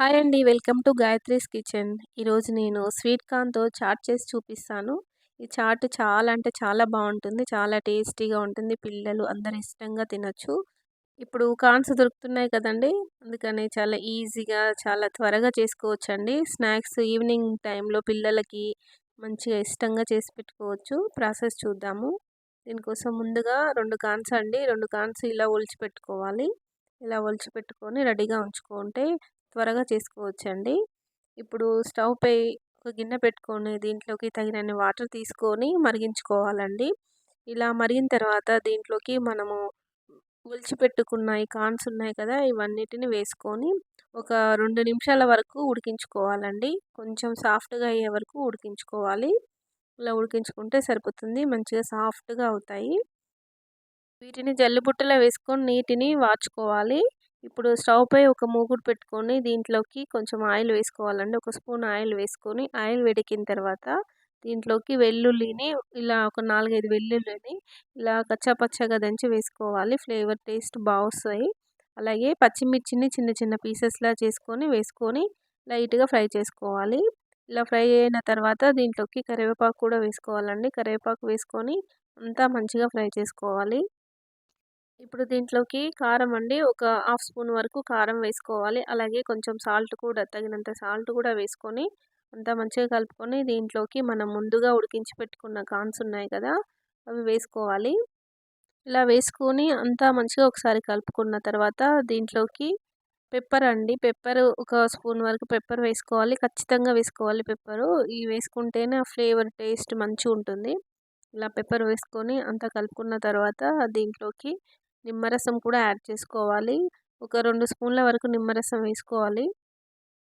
Hi అండి. Welcome to Gayatri's kitchen. ఈరోజు నేను స్వీట్ కార్న్‌తో చాట్ చేసి చూపిస్తాను. ఈ చాట్ చాలా అంటే చాలా బావుంటుంది. చాలా టేస్టీగా ఉంటుంది. పిల్లలు అందరూ ఇష్టంగా తినొచ్చు. ఇప్పుడు కార్న్స్ దొరుకుతున్నాయి కదండీ! అందుకని చాలా ఈజీగా, చాలా త్వరగా చేసుకోవచ్చండి. స్నాక్స్ ఈవినింగ్ టైంలో పిల్లలకి మంచిగా ఇష్టంగా చేసి పెట్టుకోవచ్చు. ప్రాసెస్ చూద్దాము. దీనికోసం ముందుగా 2 కార్న్స్ అండి. 2 కార్న్స్ ఇలా ఒలిచిపెట్టుకోవాలి. ఇలా ఒలిచిపెట్టుకొని రెడీగా ఉంచుకుంటే త్వరగా చేసుకోవచ్చండి. ఇప్పుడు స్టవ్ పై ఒక గిన్నె పెట్టుకొని దీంట్లోకి తగినన్ని వాటర్ తీసుకొని మరిగించుకోవాలండి. ఇలా మరిగిన తర్వాత దీంట్లోకి మనము ఒలిచిపెట్టుకున్న ఈ కార్న్స్ ఉన్నాయి కదా! ఇవన్నిటిని వేసుకొని ఒక 2 నిమిషాల వరకు ఉడికించుకోవాలండి. కొంచెం సాఫ్ట్‌గా అయ్యే వరకు ఉడికించుకోవాలి. ఇలా ఉడికించుకుంటే సరిపోతుంది. మంచిగా సాఫ్ట్‌గా అవుతాయి. వీటిని జల్లిబుట్టలో వేసుకొని నీటిని వార్చుకోవాలి. ఇప్పుడు స్టవ్ పై ఒక మూకుడు పెట్టుకొని దీంట్లోకి కొంచెం ఆయిల్ వేసుకోవాలండి. ఒక స్పూన్ ఆయిల్ వేసుకొని ఆయిల్ వేడెక్కిన తర్వాత దీంట్లోకి వెల్లుల్లిని ఇలా ఒక 4, 5 వెల్లుల్లిని ఇలా కచ్చా పచ్చాగా దంచి వేసుకోవాలి. ఫ్లేవర్ టేస్ట్ బాగొస్తాయి. అలాగే పచ్చిమిర్చిని చిన్న చిన్న పీసెస్‌లా వేసుకొని లైట్‌గా ఫ్రై చేసుకోవాలి. ఇలా ఫ్రై అయిన తర్వాత దీంట్లోకి కరివేపాకు కూడా వేసుకోవాలండి. కరివేపాకు వేసుకొని అంతా మంచిగా ఫ్రై చేసుకోవాలి. ఇప్పుడు దీంట్లోకి కారం అండి. ఒక హాఫ్ స్పూన్ వరకు కారం వేసుకోవాలి. అలాగే కొంచెం సాల్ట్ కూడా తగినంత సాల్ట్ కూడా వేసుకొని అంతా మంచిగా కలుపుకొని దీంట్లోకి మనం ముందుగా ఉడికించి పెట్టుకున్న కార్న్స్ ఉన్నాయి కదా! అవి వేసుకోవాలి. ఇలా వేసుకొని అంతా మంచిగా ఒకసారి కలుపుకున్న తర్వాత దీంట్లోకి పెప్పర్ అండి. పెప్పర్ ఒక స్పూన్ వరకు పెప్పర్ వేసుకోవాలి. ఖచ్చితంగా వేసుకోవాలి పెప్పరు. ఇవి వేసుకుంటేనే ఆ ఫ్లేవర్ టేస్ట్ మంచిగుంటుంది. ఇలా పెప్పర్ వేసుకొని అంతా కలుపుకున్న తర్వాత దీంట్లోకి నిమ్మరసం కూడా యాడ్ చేసుకోవాలి. ఒక 2 స్పూన్ల వరకు నిమ్మరసం వేసుకోవాలి.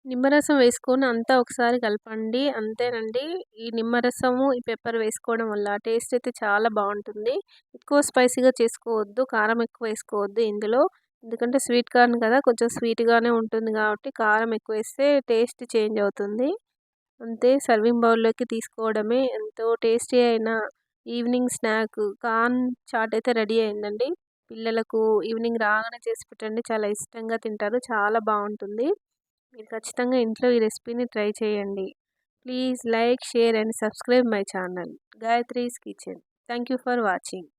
నిమ్మరసం వేసుకొని అంతా ఒకసారి కలపండి. అంతేనండి. ఈ నిమ్మరసము, ఈ పెప్పర్ వేసుకోవడం వల్ల టేస్ట్ అయితే చాలా బావుంటుంది. ఎక్కువ స్పైసీగా చేసుకోవద్దు. కారం ఎక్కువ వేసుకోవద్దు ఇందులో. ఎందుకంటే స్వీట్ కార్న్ కదా! కొంచెం స్వీట్‌గానే ఉంటుంది కాబట్టి కారం ఎక్కువేస్తే టేస్ట్ చేంజ్ అవుతుంది. అంతే సర్వింగ్ బౌల్‌లోకి తీసుకోవడమే. ఎంతో టేస్టీ అయిన ఈవినింగ్ స్నాక్ కార్న్ చాట్ అయితే రెడీ అయిందండి. పిల్లలకు ఈవినింగ్ రాగానే చేసి పెట్టండి. చాలా ఇష్టంగా తింటారు. చాలా బావుంటుంది. మీరు ఖచ్చితంగా ఇంట్లో ఈ రెసిపీని ట్రై చేయండి. Please like, share and subscribe my channel Gayatri's kitchen. Thank you for watching.